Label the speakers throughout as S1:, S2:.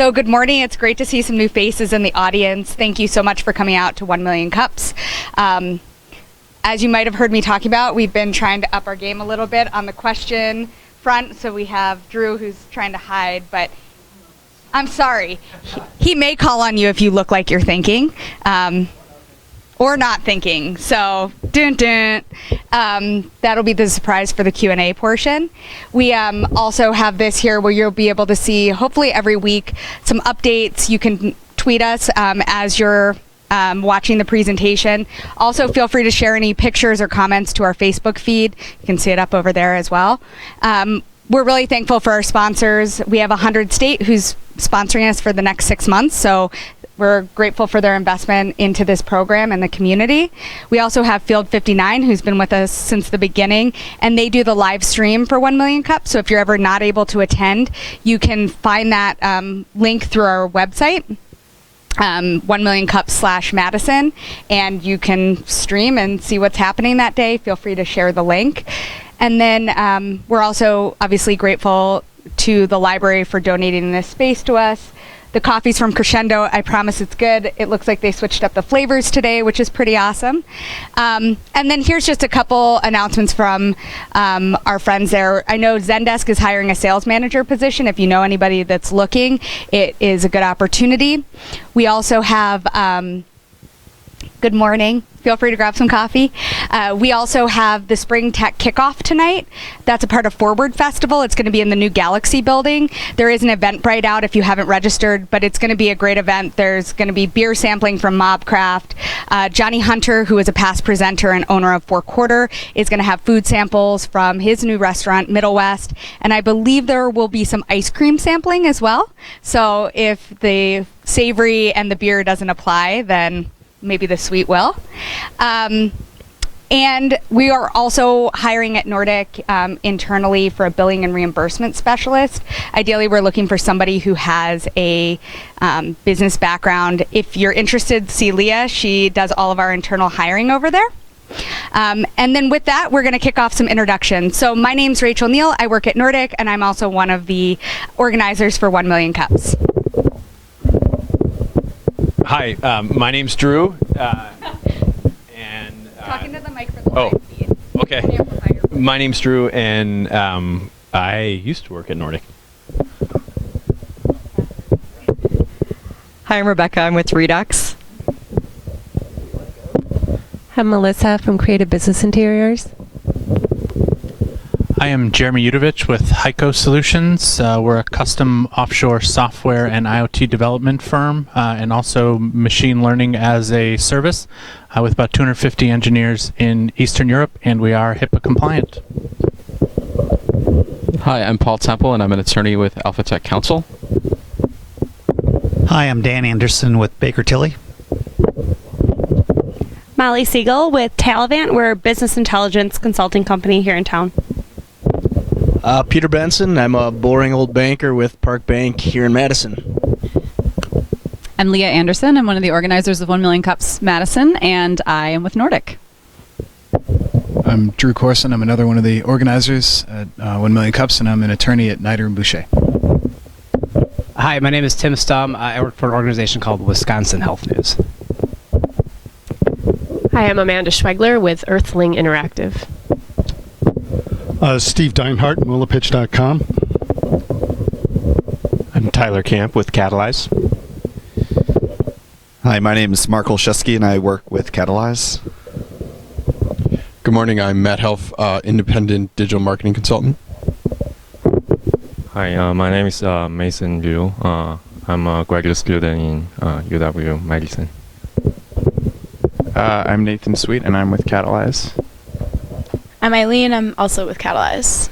S1: So good morning. It's great to see some new faces in the audience. Thank you so much for coming out to 1 Million Cups. As you might have heard me talking about, we've been trying to up our game a little bit on the question front. So we have Drew, who's trying to hide, but I'm sorry. He may call on you if you look like you're thinking. Or not thinking. So, that'll be the surprise for the Q&A portion. We also have this here where you'll be able to see, hopefully every week, some updates. You can tweet us as you're watching the presentation. Also, feel free to share any pictures or comments to our Facebook feed. You can see it up over there as well. We're really thankful for our sponsors. We have 100 State who's sponsoring us for the next 6 months. So we're grateful for their investment into this program and the community. We also have Field 59, who's been with us since the beginning, and they do the live stream for 1 Million Cups. So if you're ever not able to attend, you can find that link through our website, 1 Million Cups/Madison, and you can stream and see what's happening that day. Feel free to share the link. And then we're also obviously grateful to the library for donating this space to us. The coffee's from Crescendo. I promise it's good. It looks like they switched up the flavors today, which is pretty awesome. And then here's just a couple announcements from our friends there. I know Zendesk is hiring a sales manager position. If you know anybody that's looking, it is a good opportunity. We also have, good morning. Feel free to grab some coffee. We also have the Spring Tech Kickoff tonight. That's a part of Forward Festival. It's going to be in the new Galaxy building. There is an Eventbrite out if you haven't registered, but it's going to be a great event. There's going to be beer sampling from Mobcraft. Johnny Hunter, who is a past presenter and owner of Four Quarter, is going to have food samples from his new restaurant, Middle West. And I believe there will be some ice cream sampling as well. So if the savory and the beer doesn't apply, then maybe the sweet will. And we are also hiring at Nordic internally for a billing and reimbursement specialist. Ideally, we're looking for somebody who has a business background. If you're interested, see Leah. She does all of our internal hiring over there. And then with that, we're going to kick off some introductions. So my name's Rachel Neal. I work at Nordic, and I'm also one of the organizers for 1 Million Cups.
S2: Hi, my name's Drew, and
S1: talking to the mic for the live feed.
S2: Okay. My name's Drew, and I used to work at Nordic.
S3: Hi, I'm Rebecca. I'm with Redux.
S4: I'm Melissa from Creative Business Interiors.
S5: I am Jeremy Udovich with Heiko Solutions. We're a custom offshore software and IoT development firm, and also machine learning as a service, with about 250 engineers in Eastern Europe, and we are HIPAA compliant.
S6: Hi, I'm Paul Temple, and I'm an attorney with Alpha Tech Counsel.
S7: Hi, I'm Dan Anderson with Baker Tilly.
S8: Molly Siegel with Talavant. We're a business intelligence consulting company here in town.
S9: Peter Benson. I'm a boring old banker with Park Bank here in Madison.
S10: I'm Leah Anderson. I'm one of the organizers of 1 Million Cups Madison, and I am with Nordic.
S11: I'm Drew Corson. I'm another one of the organizers at 1 Million Cups, and I'm an attorney at Nider & Boucher.
S12: Hi, my name is Tim Stum. I work for an organization called Wisconsin Health News.
S4: Hi, I'm Amanda Schwegler with Earthling Interactive.
S13: Steve Deinhardt, MulaPitch.com.
S14: I'm Tyler Camp with Catalyze.
S15: Hi, my name is Mark Olszewski, and I work with Catalyze.
S16: Good morning. I'm Matt Helf, independent digital marketing consultant.
S17: Hi, my name is Mason Liu. I'm a graduate student in UW Madison.
S18: I'm Nathan Sweet, and I'm with Catalyze.
S19: I'm Eileen. I'm also with Catalyze.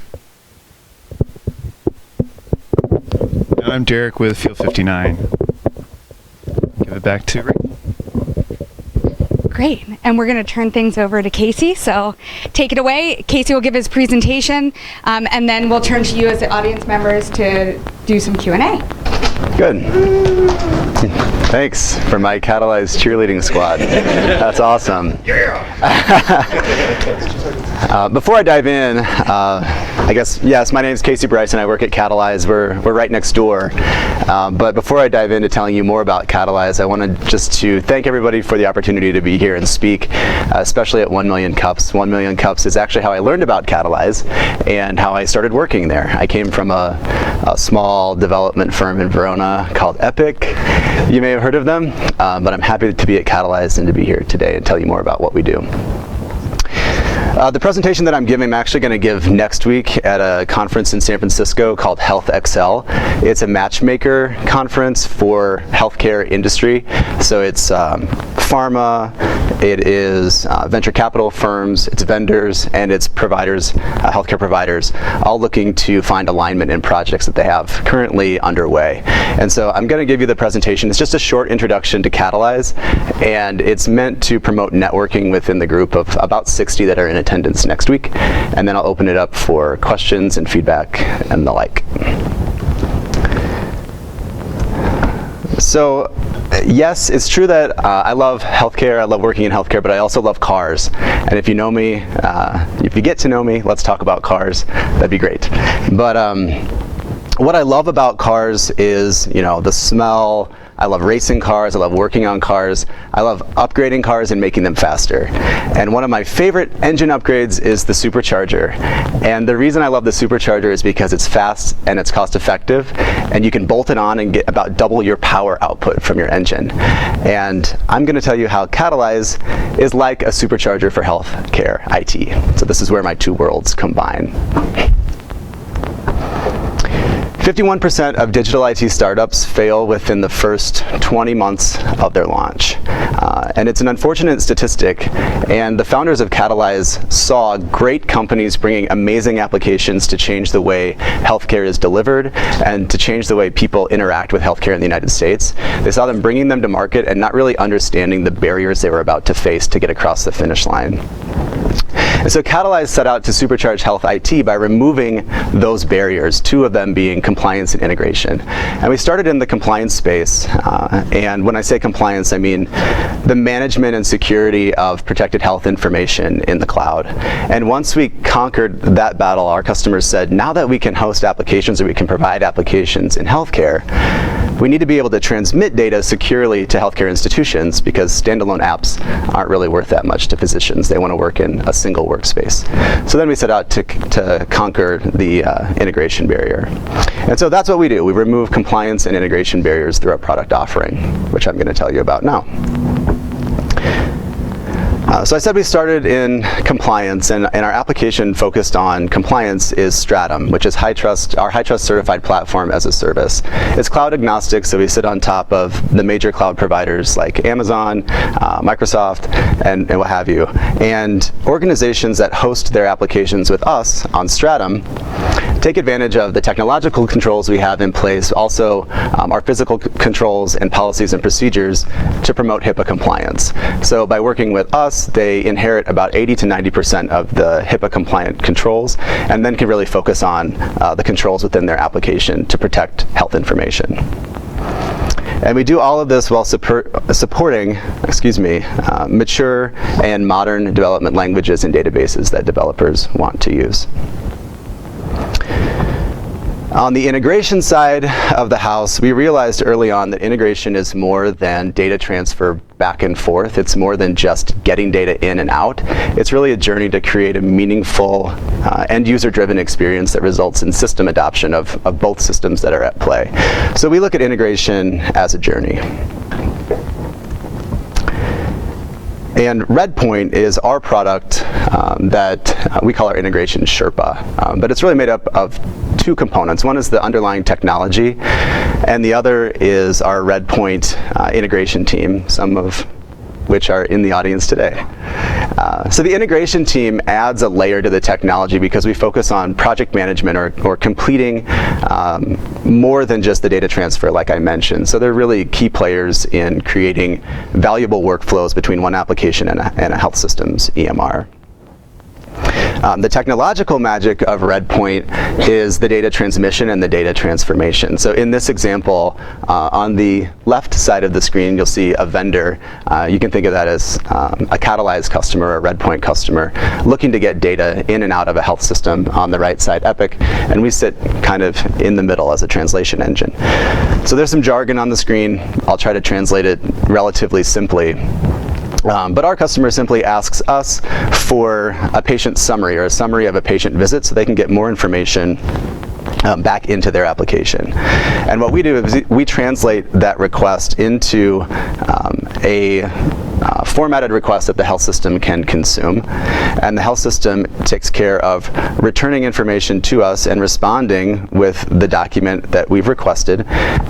S18: And I'm Derek with Field 59. Give it back to Rick.
S1: Great. And we're going to turn things over to Casey. So take it away. Casey will give his presentation, and then we'll turn to you as the audience members to do some Q&A.
S15: Good. Thanks for my Catalyze cheerleading squad. That's awesome. Before I dive in, I guess, yes, my name is Casey Bryson. I work at Catalyze. We're right next door. But before I dive into telling you more about Catalyze, I wanted just to thank everybody for the opportunity to be here and speak, especially at 1 Million Cups. 1 Million Cups is actually how I learned about Catalyze and how I started working there. I came from a small development firm in Verona called Epic. You may have heard of them, but I'm happy to be at Catalyze and to be here today and tell you more about what we do. The presentation that I'm giving, I'm actually going to give next week at a conference in San Francisco called Health Excel. It's a matchmaker conference for healthcare industry. So it's pharma, it is venture capital firms, it's vendors, and it's providers, healthcare providers, all looking to find alignment in projects that they have currently underway. And so I'm going to give you the presentation. It's just a short introduction to Catalyze, and it's meant to promote networking within the group of about 60 that are in attendance next week, and then I'll open it up for questions and feedback and the like. So yes, it's true that I love healthcare, I love working in healthcare, but I also love cars. And if you know me, if you get to know me, let's talk about cars, that'd be great. But what I love about cars is, you know, the smell. I love racing cars, I love working on cars, I love upgrading cars and making them faster. And one of my favorite engine upgrades is the supercharger. And the reason I love the supercharger is because it's fast and it's cost effective, and you can bolt it on and get about double your power output from your engine. And I'm going to tell you how Catalyze is like a supercharger for healthcare IT. So this is where my two worlds combine. 51% of digital IT startups fail within the first 20 months of their launch. And it's an unfortunate statistic, and the founders of Catalyze saw great companies bringing amazing applications to change the way healthcare is delivered and to change the way people interact with healthcare in the United States. They saw them bringing them to market and not really understanding the barriers they were about to face to get across the finish line. And so Catalyze set out to supercharge health IT by removing those barriers, two of them being compliance and integration. And we started in the compliance space, and when I say compliance, I mean the management and security of protected health information in the cloud. And once we conquered that battle, our customers said, now that we can host applications or we can provide applications in healthcare, we need to be able to transmit data securely to healthcare institutions, because standalone apps aren't really worth that much to physicians. They want to work in a single workspace. So then we set out to conquer the integration barrier. And so that's what we do. We remove compliance and integration barriers through our product offering, which I'm going to tell you about now. So I said we started in compliance, and our application focused on compliance is Stratum, which is our high trust certified platform as a service. It's cloud agnostic, so we sit on top of the major cloud providers like Amazon, Microsoft, and what have you. And organizations that host their applications with us on Stratum take advantage of the technological controls we have in place, also our physical controls and policies and procedures to promote HIPAA compliance. So by working with us, they inherit about 80 to 90% of the HIPAA compliant controls, and then can really focus on the controls within their application to protect health information. And we do all of this while supporting, mature and modern development languages and databases that developers want to use. On the integration side of the house, we realized early on that integration is more than data transfer back and forth. It's more than just getting data in and out. It's really a journey to create a meaningful end-user-driven experience that results in system adoption of both systems that are at play. So we look at integration as a journey. And Redpoint is our product that we call our integration Sherpa. But it's really made up of two components. One is the underlying technology, and the other is our Redpoint integration team, some of which are in the audience today. So the integration team adds a layer to the technology because we focus on project management or completing more than just the data transfer, like I mentioned. So they're really key players in creating valuable workflows between one application and a health system's EMR. The technological magic of Redpoint is the data transmission and the data transformation. So in this example, on the left side of the screen, you'll see a vendor. You can think of that as a Catalyze customer, a Redpoint customer, looking to get data in and out of a health system. On the right side, Epic, and we sit kind of in the middle as a translation engine. So there's some jargon on the screen. I'll try to translate it relatively simply. But our customer simply asks us for a patient summary or a summary of a patient visit so they can get more information back into their application. And what we do is we translate that request into a formatted request that the health system can consume. And the health system takes care of returning information to us and responding with the document that we've requested.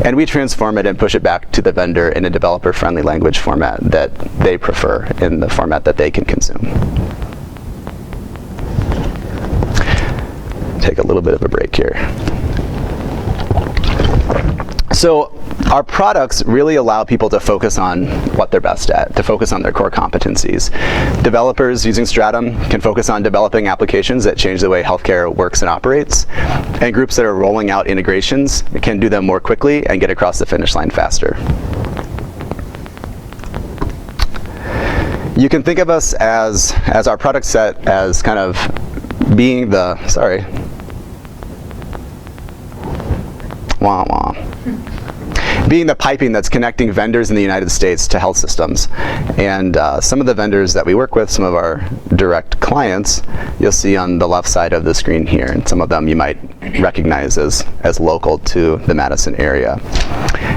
S15: And we transform it and push it back to the vendor in a developer-friendly language format that they prefer, in the format that they can consume. Take a little bit of a break here. So our products really allow people to focus on what they're best at, to focus on their core competencies. Developers using Stratum can focus on developing applications that change the way healthcare works and operates. And groups that are rolling out integrations can do them more quickly and get across the finish line faster. You can think of us as our product set as kind of being the, being the piping that's connecting vendors in the United States to health systems. And some of the vendors that we work with, some of our direct clients, you'll see on the left side of the screen here, and some of them you might recognize as local to the Madison area.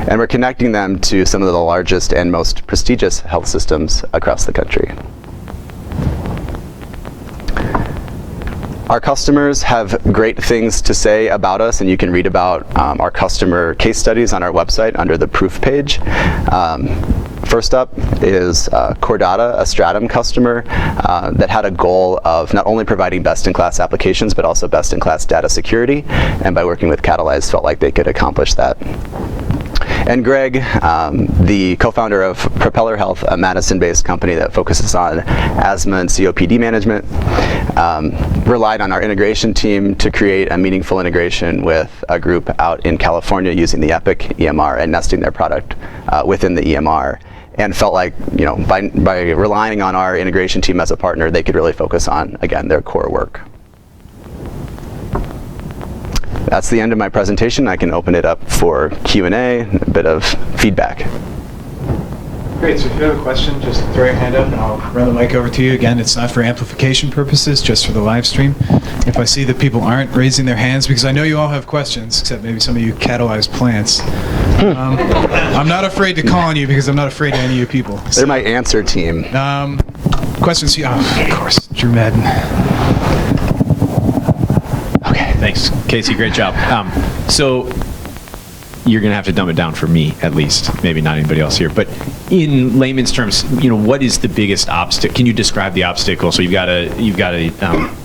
S15: And we're connecting them to some of the largest and most prestigious health systems across the country. Our customers have great things to say about us, and you can read about our customer case studies on our website under the proof page. First up is Cordata, a Stratum customer that had a goal of not only providing best-in-class applications, but also best-in-class data security, and by working with Catalyze felt like they could accomplish that. And Greg, the co-founder of Propeller Health, a Madison-based company that focuses on asthma and COPD management, relied on our integration team to create a meaningful integration with a group out in California using the Epic EMR and nesting their product within the EMR. And felt like, you know, by relying on our integration team as a partner, they could really focus on, again, their core work. That's the end of my presentation. I can open it up for Q&A, a bit of feedback.
S11: Great, so if you have a question, just throw your hand up and I'll run the mic over to you. Again, it's not for amplification purposes, just for the live stream. If I see that people aren't raising their hands, because I know you all have questions, except maybe some of you Catalyze plants. I'm not afraid to call on you because I'm not afraid of any of you people.
S15: They're my answer team.
S11: Questions? Oh, of course, Drew Madden.
S2: Thanks, Casey. Great job. So you're going to have to dumb it down for me, at least. Maybe not anybody else here. But in layman's terms, you know, what is the biggest obstacle? Can you describe the obstacle? So you've got a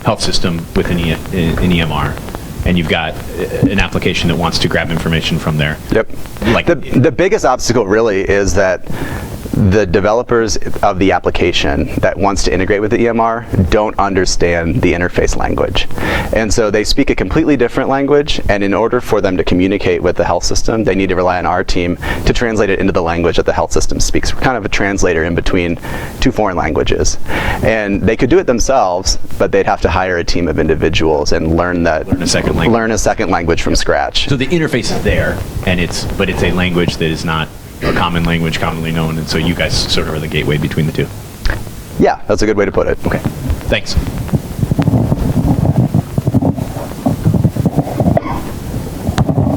S2: health system with an EMR, and you've got an application that wants to grab information from there.
S15: Yep. Like the biggest obstacle really is that the developers of the application that wants to integrate with the EMR don't understand the interface language. And so they speak a completely different language, and in order for them to communicate with the health system, they need to rely on our team to translate it into the language that the health system speaks. We're kind of a translator in between two foreign languages. And they could do it themselves, but they'd have to hire a team of individuals and learn a second language from scratch.
S2: So the interface is there, and it's a language that is not a common language commonly known, and so you guys sort of are the gateway between the two.
S15: Yeah, that's a good way to put it.
S2: Okay, thanks.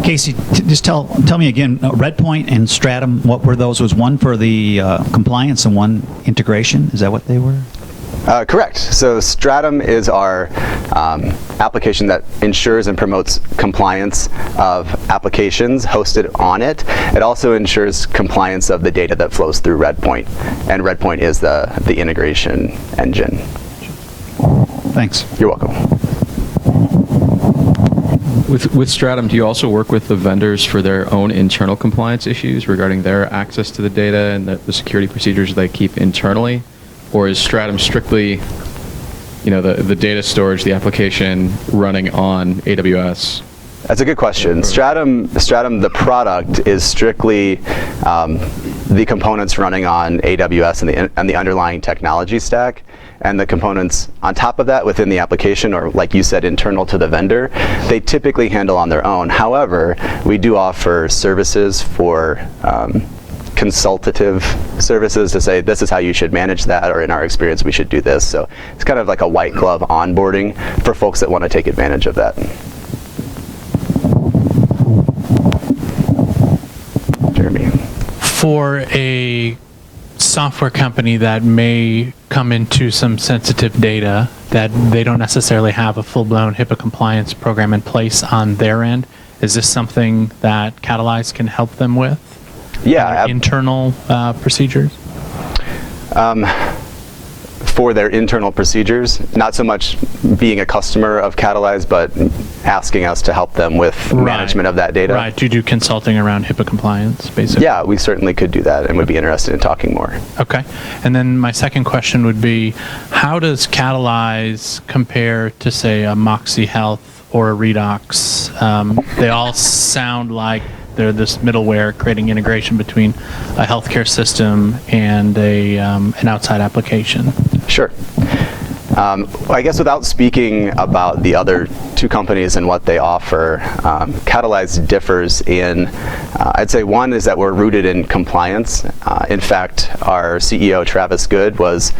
S7: Casey, just tell me again, Redpoint and Stratum, what were those? Was one for the compliance and one integration? Is that what they were?
S15: Correct. So Stratum is our application that ensures and promotes compliance of applications hosted on it. It also ensures compliance of the data that flows through Redpoint, and Redpoint is the integration engine.
S7: Thanks.
S15: You're welcome.
S6: With Stratum, do you also work with the vendors for their own internal compliance issues regarding their access to the data and the security procedures they keep internally? Or is Stratum strictly the data storage, the application running on AWS?
S15: That's a good question. Stratum, the product, is strictly the components running on AWS and the underlying technology stack, and the components on top of that within the application, or like you said, internal to the vendor, they typically handle on their own. However, we do offer services for consultative services to say, this is how you should manage that, or in our experience, we should do this. So it's kind of like a white glove onboarding for folks that want to take advantage of that. Jeremy.
S5: For a software company that may come into some sensitive data that they don't necessarily have a full-blown HIPAA compliance program in place on their end, is this something that Catalyze can help them with?
S15: Yeah.
S5: Internal procedures?
S15: For their internal procedures, not so much being a customer of Catalyze, but asking us to help them with management of that data.
S5: Right, to do consulting around HIPAA compliance, basically.
S15: Yeah, we certainly could do that and would be interested in talking more.
S5: Okay. And then my second question would be, how does Catalyze compare to, say, a Moxie Health or a Redox? They all sound like they're this middleware creating integration between a healthcare system and an outside application.
S15: Sure. I guess without speaking about the other two companies and what they offer, Catalyze differs in, I'd say one is that we're rooted in compliance. In fact, our CEO, Travis Good, was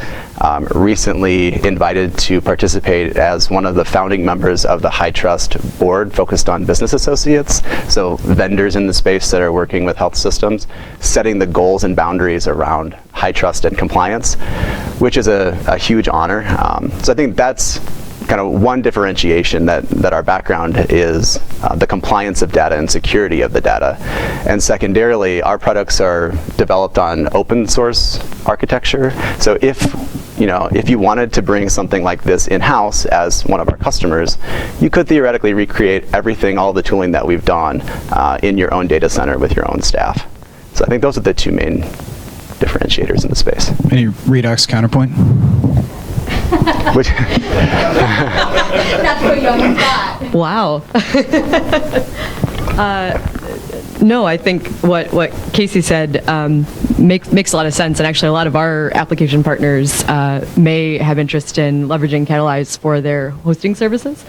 S15: recently invited to participate as one of the founding members of the High Trust board focused on business associates, so vendors in the space that are working with health systems, setting the goals and boundaries around high trust and compliance, which is a huge honor. So I think that's kind of one differentiation that our background is the compliance of data and security of the data. And secondarily, our products are developed on open source architecture. So if you wanted to bring something like this in-house as one of our customers, you could theoretically recreate everything, all the tooling that we've done in your own data center with your own staff. So I think those are the two main differentiators in the space.
S11: Any Redox counterpoint?
S15: Which
S1: That's what you almost got.
S3: Wow. No, I think what Casey said makes a lot of sense, and actually a lot of our application partners may have interest in leveraging Catalyze for their hosting services.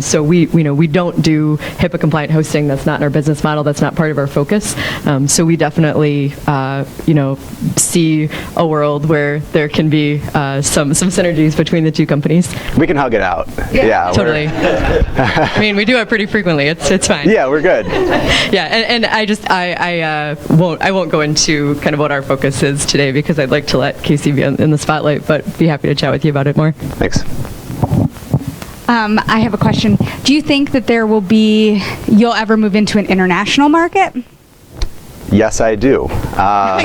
S3: So we don't do HIPAA compliant hosting. That's not in our business model. That's not part of our focus. So we definitely see a world where there can be some synergies between the two companies.
S15: We can hug it out. Yeah,
S3: totally. I mean, we do it pretty frequently. It's fine.
S15: Yeah, we're good.
S3: Yeah, and I won't go into kind of what our focus is today, because I'd like to let Casey be in the spotlight, but be happy to chat with you about it more.
S15: Thanks.
S1: I have a question. Do you think that you'll ever move into an international market?
S15: Yes, I do.
S1: That's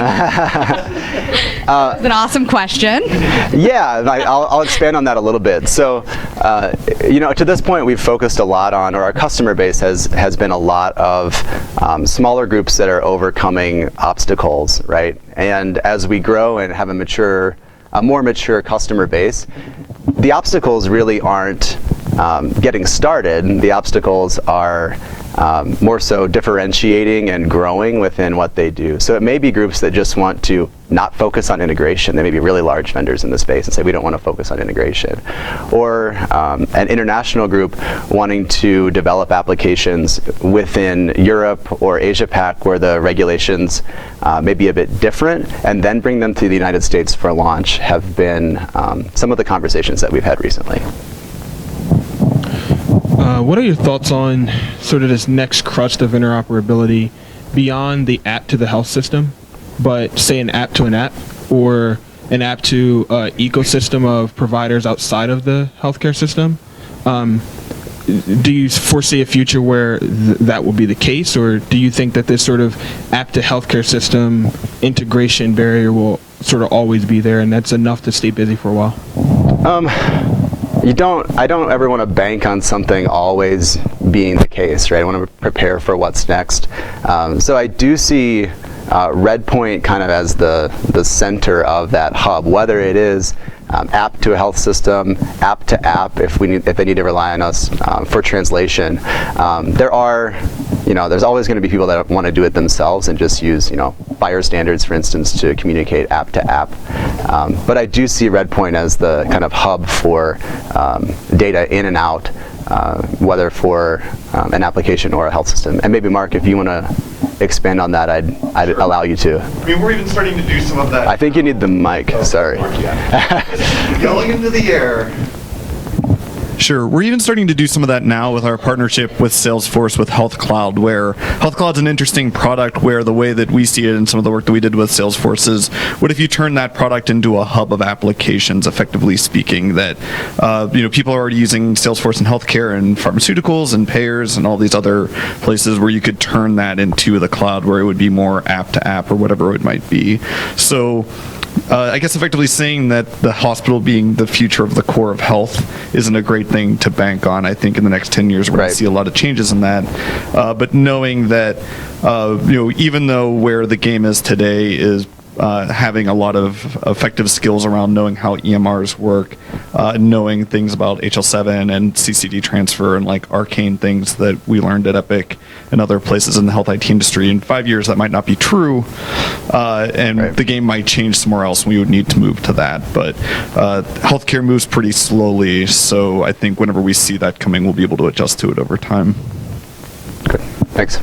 S1: an awesome question.
S15: Yeah, I'll expand on that a little bit. So, to this point, we've focused a lot on, or our customer base has been a lot of smaller groups that are overcoming obstacles, right? And as we grow and have a more mature customer base, the obstacles really aren't getting started. The obstacles are more so differentiating and growing within what they do. So it may be groups that just want to not focus on integration. They may be really large vendors in the space and say, we don't want to focus on integration. Or an international group wanting to develop applications within Europe or Asia Pac, where the regulations may be a bit different, and then bring them to the United States for launch, have been some of the conversations that we've had recently.
S20: What are your thoughts on sort of this next crust of interoperability beyond the app to the health system, but say an app to an app, or an app to ecosystem of providers outside of the healthcare system? Do you foresee a future where that will be the case, or do you think that this sort of app to healthcare system integration barrier will sort of always be there, and that's enough to stay busy for a while?
S15: I don't ever want to bank on something always being the case, right? I want to prepare for what's next. So I do see Redpoint kind of as the center of that hub, whether it is app to a health system, app to app if they need to rely on us for translation. There's always going to be people that want to do it themselves and just use FHIR standards, for instance, to communicate app to app. But I do see Redpoint as the kind of hub for data in and out, whether for an application or a health system. And maybe Mark, if you want to expand on that, I'd allow you to.
S21: I mean, we're even starting to do some of that.
S15: I think you need the mic. Sorry.
S21: Yelling into the air. Sure. We're even starting to do some of that now with our partnership with Salesforce with Health Cloud, where Health Cloud's an interesting product where the way that we see it and some of the work that we did with Salesforce is, what if you turn that product into a hub of applications, effectively speaking, that people are already using Salesforce in healthcare and pharmaceuticals and payers and all these other places where you could turn that into the cloud where it would be more app to app or whatever it might be. So I guess effectively saying that the hospital being the future of the core of health isn't a great thing to bank on. I think in the next 10 years we're going to see a lot of changes in that. But knowing that, even though where the game is today is having a lot of effective skills around knowing how EMRs work, knowing things about HL7 and CCD transfer and like arcane things that we learned at Epic and other places in the health IT industry. In 5 years, that might not be true, and the game might change somewhere else, and we would need to move to that. But healthcare moves pretty slowly, so I think whenever we see that coming, we'll be able to adjust to it over time.
S15: Good. Thanks.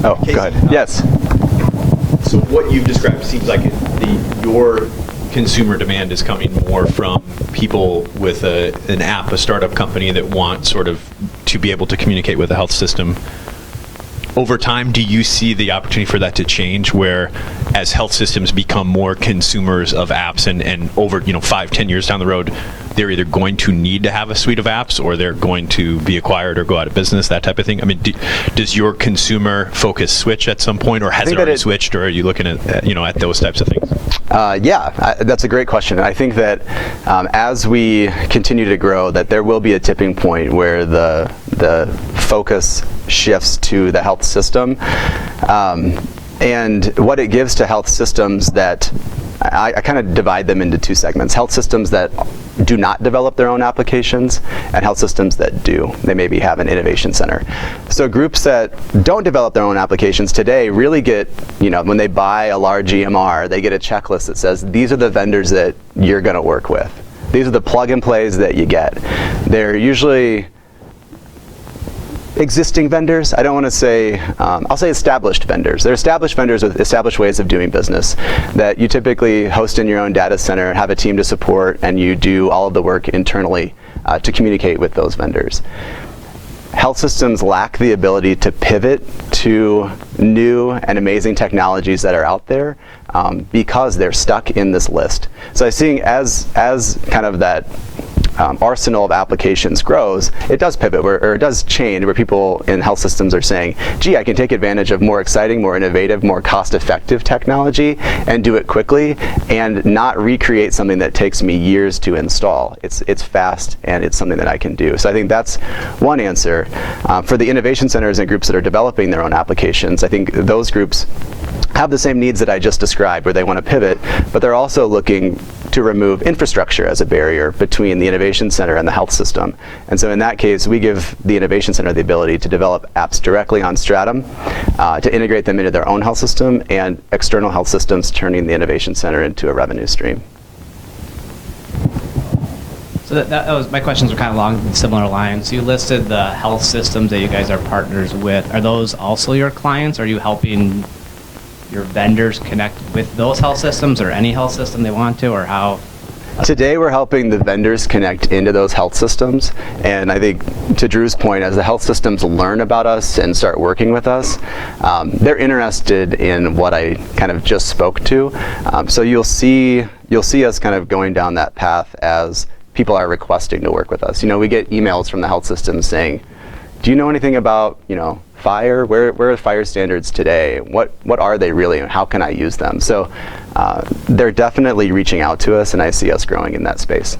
S15: Oh, go ahead. Yes.
S2: So what you've described seems like your consumer demand is coming more from people with an app, a startup company that want sort of to be able to communicate with a health system. Over time, do you see the opportunity for that to change, where as health systems become more consumers of apps and over 5-10 years down the road, they're either going to need to have a suite of apps or they're going to be acquired or go out of business, that type of thing? I mean, does your consumer focus switch at some point, or has it already switched, or are you looking at at those types of things?
S15: That's a great question. I think that as we continue to grow, that there will be a tipping point where the focus shifts to the health system, and what it gives to health systems that I kind of divide them into two segments: health systems that do not develop their own applications and health systems that do. They maybe have an innovation center. So groups that don't develop their own applications today really get, when they buy a large EMR, they get a checklist that says, these are the vendors that you're going to work with. These are the plug and plays that you get. They're usually existing vendors. I don't want to say, I'll say established vendors. They're established vendors with established ways of doing business that you typically host in your own data center, have a team to support, and you do all of the work internally to communicate with those vendors. Health systems lack the ability to pivot to new and amazing technologies that are out there because they're stuck in this list. So I see as kind of that arsenal of applications grows, it does pivot, or it does change, where people in health systems are saying, gee, I can take advantage of more exciting, more innovative, more cost-effective technology and do it quickly and not recreate something that takes me years to install. It's fast and it's something that I can do. So I think that's one answer. For the innovation centers and groups that are developing their own applications, I think those groups have the same needs that I just described, where they want to pivot, but they're also looking to remove infrastructure as a barrier between the innovation center and the health system. And so in that case, we give the innovation center the ability to develop apps directly on Stratum, to integrate them into their own health system, and external health systems turning the innovation center into a revenue stream.
S12: So that was, my questions were kind of along similar lines. You listed the health systems that you guys are partners with. Are those also your clients? Are you helping your vendors connect with those health systems, or any health system they want to, or how?
S15: Today we're helping the vendors connect into those health systems, and I think to Drew's point, as the health systems learn about us and start working with us, they're interested in what I kind of just spoke to. So you'll see us kind of going down that path as people are requesting to work with us. We get emails from the health systems saying, do you know anything about, FHIR? Where are FHIR standards today? What are they really, and how can I use them? So they're definitely reaching out to us, and I see us growing in that space.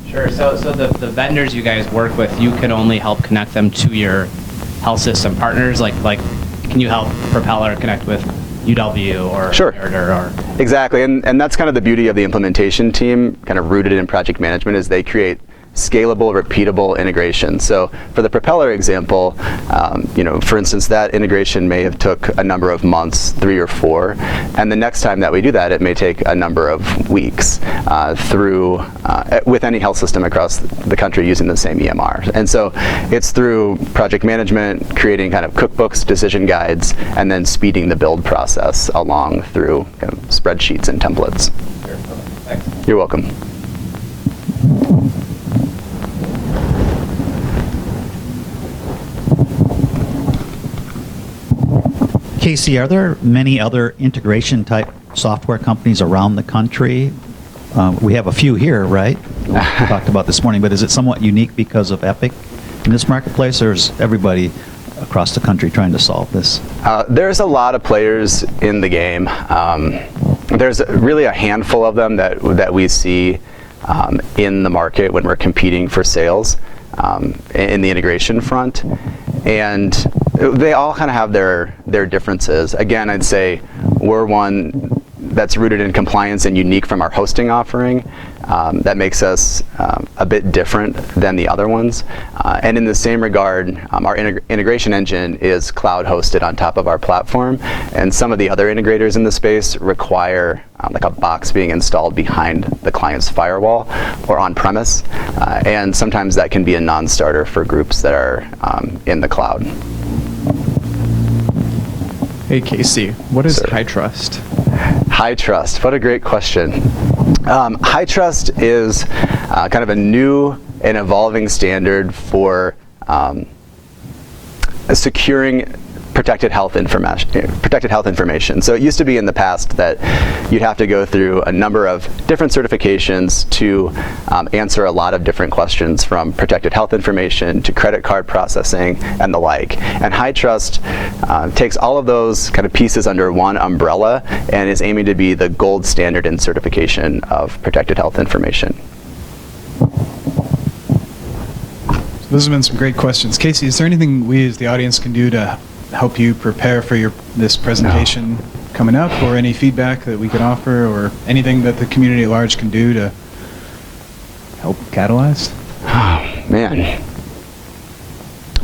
S12: Sure. So the vendors you guys work with, you can only help connect them to your health system partners. Like can you help Propeller connect with UW or
S15: Sure.
S12: Meritor or?
S15: Exactly, and that's kind of the beauty of the implementation team, kind of rooted in project management, is they create scalable, repeatable integration. So for the Propeller example, for instance, that integration may have took a number of months, 3 or 4, and the next time that we do that, it may take a number of weeks with any health system across the country using the same EMR. And so it's through project management, creating kind of cookbooks, decision guides, and then speeding the build process along through kind of spreadsheets and templates.
S12: Sure. Okay. Thanks.
S15: You're welcome.
S7: Casey, are there many other integration type software companies around the country? We have a few here, right? We talked about this morning, but is it somewhat unique because of Epic in this marketplace, or is everybody across the country trying to solve this?
S15: There's a lot of players in the game. There's really a handful of them that we see in the market when we're competing for sales in the integration front. And they all kind of have their differences. Again, I'd say we're one that's rooted in compliance and unique from our hosting offering. That makes us a bit different than the other ones. And in the same regard, our integration engine is cloud hosted on top of our platform. And some of the other integrators in the space require like a box being installed behind the client's firewall or on premise. And sometimes that can be a non-starter for groups that are in the cloud.
S18: Hey Casey, what is High Trust?
S15: High Trust, what a great question. High Trust is kind of a new and evolving standard for securing protected health information. So it used to be in the past that you'd have to go through a number of different certifications to answer a lot of different questions, from protected health information to credit card processing and the like. And High Trust takes all of those kind of pieces under one umbrella and is aiming to be the gold standard in certification of protected health information.
S11: Those have been some great questions. Casey, is there anything we as the audience can do to help you prepare for this presentation coming up, or any feedback that we can offer, or anything that the community at large can do to help Catalyze?
S15: Oh, man.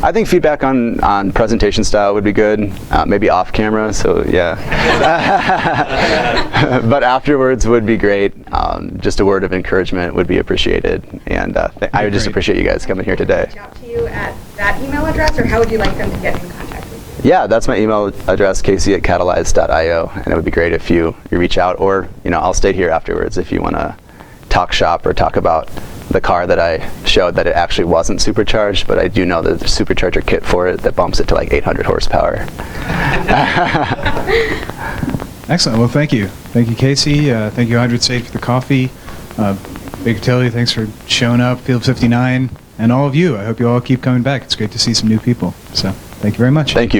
S15: I think feedback on presentation style would be good, maybe off camera, so yeah. But afterwards would be great. Just a word of encouragement would be appreciated. And I would just appreciate you guys coming here today.
S1: Reach out to you at that email address, or how would you like them to get in contact with you?
S15: Yeah, that's my email address, casey@catalyze.io, and it would be great if you reach out, or I'll stay here afterwards if you want to talk shop or talk about the car that I showed that it actually wasn't supercharged, but I do know that there's a supercharger kit for it that bumps it to like 800 horsepower.
S11: Excellent. Well, thank you. Thank you, Casey. Thank you, 100 State, for the coffee. Big Utility, thanks for showing up. Field 59, and all of you. I hope you all keep coming back. It's great to see some new people. So thank you very much.
S15: Thank you.